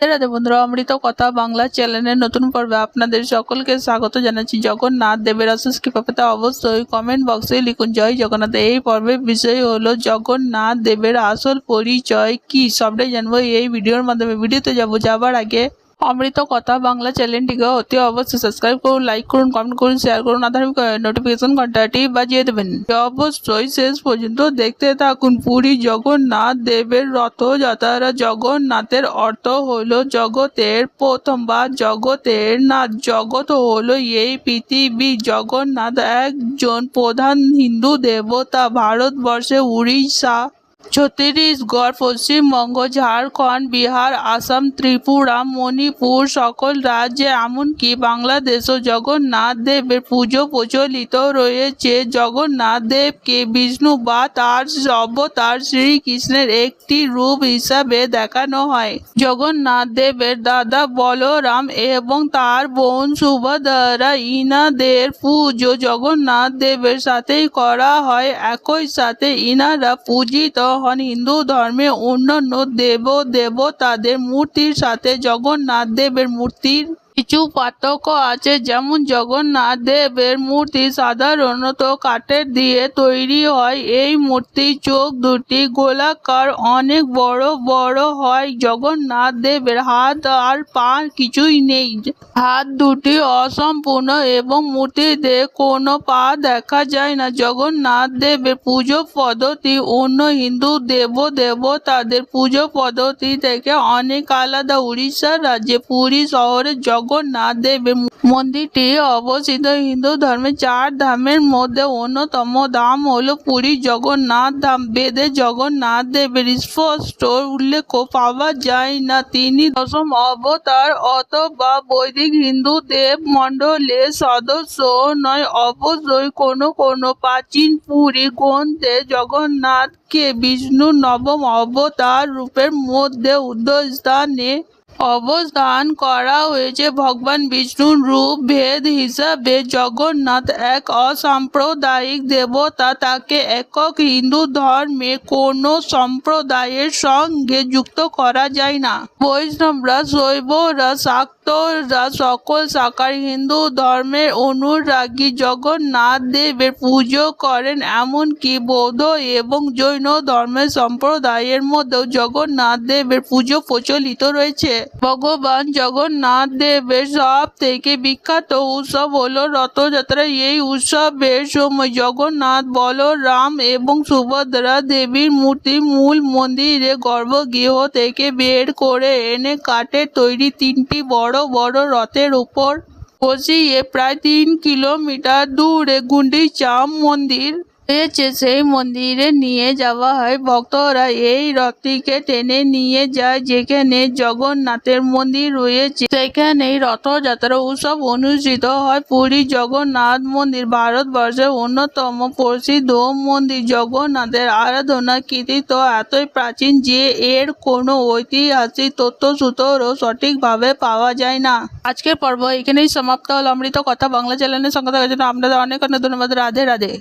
রাধে বন্ধুরা, অমৃত কথা বাংলা চ্যানেলের নতুন পর্বে আপনাদের সকলকে স্বাগত জানাচ্ছি। জগন্নাথ দেবের আশিস কৃপা পেতে অবশ্যই কমেন্ট বক্সে লিখুন জয় জগন্নাথ। এই পর্বের বিষয় হলো জগন্নাথ দেবের আসল পরিচয় কি, সবটাই জানবো এই ভিডিওর মাধ্যমে। ভিডিওতে যাবার আগে অমৃত কথা বাংলা চ্যানেলটিকে অতি অবশ্যই সাবস্ক্রাইব করুন, লাইক করুন, কমেন্ট করুন, শেয়ার করুন, আধার নোটিফিকেশন ঘন্টাটি বাজিয়ে দেবেন। অবশ্যই শেষ পর্যন্ত দেখতে থাকুন। পুরী জগন্নাথ দেবের রথযাত্রা। জগন্নাথের অর্থ হলো জগতের প্রথম বা জগতের নাথ। জগৎ হলো এই পৃথিবী। জগন্নাথ একজন প্রধান হিন্দু দেবতা। ভারতবর্ষে উড়িষ্যা, ছত্তিশগড়, পশ্চিমবঙ্গ, ঝাড়খণ্ড, বিহার, আসাম, ত্রিপুরা, মণিপুর সকল রাজ্যে এমনকি বাংলাদেশও জগন্নাথ দেবের পুজো প্রচলিত রয়েছে। জগন্নাথ দেবকে বিষ্ণু বা তার অবতার শ্রীকৃষ্ণের একটি রূপ হিসাবে দেখানো হয়। জগন্নাথ দেবের দাদা বলরাম এবং তার বোন সুভদ্রা, ইনাদের পুজো জগন্নাথ দেবের সাথেই করা হয়। একই সাথে ইনারা পূজিত হন হিন্দু ধর্মে অন্যান্য দেবতাদের মূর্তির সাথে। জগন্নাথ দেবের মূর্তির কিছু পার্থক্য আছে, যেমন জগন্নাথ দেবের মূর্তি সাধারণত কাঠের দিয়ে তৈরি হয়। এই মূর্তির চোখ দুটি গোলাকার, অনেক বড় বড় হয়। জগন্নাথ দেবের হাত আর পা কিছুই নেই, হাত দুটি অসম্পূর্ণ এবং মূর্তিতে কোনো পা দেখা যায় না। জগন্নাথ দেবের পুজো পদ্ধতি অন্য হিন্দু দেবতাদের পুজো পদ্ধতি থেকে অনেক আলাদা। উড়িষ্যা রাজ্যে পুরী শহরে জগন্নাথ দেবের মন্দিরটি অবস্থিত। হিন্দু ধর্মের 4 ধামের মধ্যে অন্যতম ধাম হলো পুরী জগন্নাথ ধাম। বেদে জগন্নাথ দেবের স্পষ্ট উল্লেখ পাওয়া যায় না। তিনি দশম অবতার অথবা বৈদিক হিন্দু দেব মণ্ডলের সদস্য নয়। অবশ্যই কোনো প্রাচীন পুরী গ্রন্থে জগন্নাথকে বিষ্ণুর নবম অবতার রূপের মধ্যে উদ্ধস্থানে অবস্থান করা হয়েছে। ভগবান বিষ্ণুর রূপ ভেদ হিসাবে জগন্নাথ এক অসাম্প্রদায়িক দেবতা। তাকে একক হিন্দু ধর্মে কোনো সম্প্রদায়ের সঙ্গে যুক্ত করা যায় না। বৈষ্ণবরা, শৈবরা, শাক্তরা সকল শাখার হিন্দু ধর্মের অনুরাগী জগন্নাথ দেবের পুজো করেন। এমনকি বৌদ্ধ এবং জৈন ধর্মের সম্প্রদায়ের মধ্যেও জগন্নাথ দেবের পুজো প্রচলিত রয়েছে। ভগবান জগন্নাথ দেবের সব থেকে বিখ্যাত উৎসব হলো রথযাত্রা। এই উৎসবের সময় জগন্নাথ, বলরাম এবং সুভদ্রা দেবীর মূর্তি মূল মন্দিরে গর্ভগৃহ থেকে বের করে এনে কাঠের তৈরি 3টি বড় বড় রথের উপর বসিয়ে প্রায় 3 কিলোমিটার দূরে গুন্ডিচা মন্দির রয়েছে, সেই মন্দিরে নিয়ে যাওয়া হয়। ভক্তরা এই রথটিকে টেনে নিয়ে যায় যেখানে জগন্নাথের মন্দির রয়েছে, সেখানেই রথযাত্রা উৎসব অনুষ্ঠিত হয়। পুরী জগন্নাথ মন্দির ভারতবর্ষের অন্যতম প্রসিদ্ধ মন্দির। জগন্নাথের আরাধনার কৃতিত্ব এতই প্রাচীন যে এর কোনো ঐতিহাসিক তথ্যসূত্রও সঠিকভাবে পাওয়া যায় না। আজকের পর্ব এখানেই সমাপ্ত হল। অমৃত কথা বাংলা চ্যানেলের সঙ্গে থাকার জন্য আপনাদের অনেক অনেক ধন্যবাদ। রাধে রাধে।